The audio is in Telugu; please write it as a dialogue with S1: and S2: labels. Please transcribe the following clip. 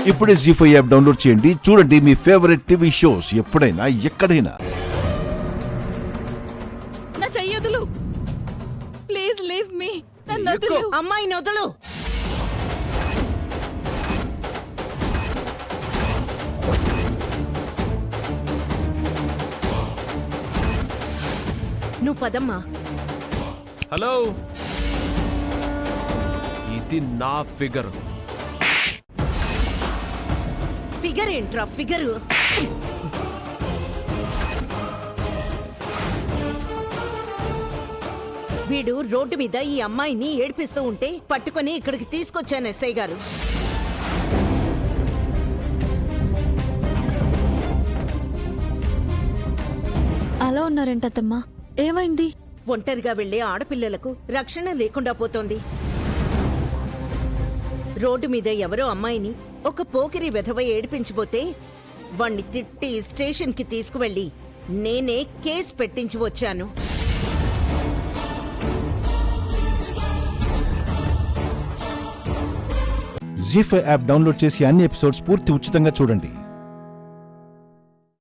S1: ఇప్పుడే జీ5 యాప్ డౌన్లోడ్ చేయండి. చూడండి మీ ఫేవరెట్ టీవీ షోస్ ఎప్పుడైనా ఎక్కడైనా.
S2: నా చెయ్యొదులు, ప్లీజ్ లీవ్ మీ. నన్ను వదులు.
S3: అమ్మాయిని వదులు. నువ్వు పదమ్మా.
S4: హలో, ఇది నా ఫిగర్.
S3: ఫిగర్ ఏంట్రా ఫిగరు? వీడు రోడ్డు మీద ఈ అమ్మాయిని ఏడిపిస్తూ ఉంటే పట్టుకొని ఇక్కడికి తీసుకొచ్చాను ఎస్ఐ గారు.
S5: అలా ఉన్నారేంటమ్మా? ఏమైంది?
S3: ఒంటరిగా వెళ్లే ఆడపిల్లలకు రక్షణ లేకుండా పోతోంది. రోడ్డు మీద ఎవరో అమ్మాయిని ఒక పోకిరి వెధవ ఏడిపించిపోతే వాణ్ణి తిట్టి స్టేషన్కి తీసుకువెళ్లి నేనే కేసు పెట్టించి వచ్చాను.
S1: జీ5 యాప్ డౌన్లోడ్ చేసి అన్ని ఎపిసోడ్స్ పూర్తి ఉచితంగా చూడండి.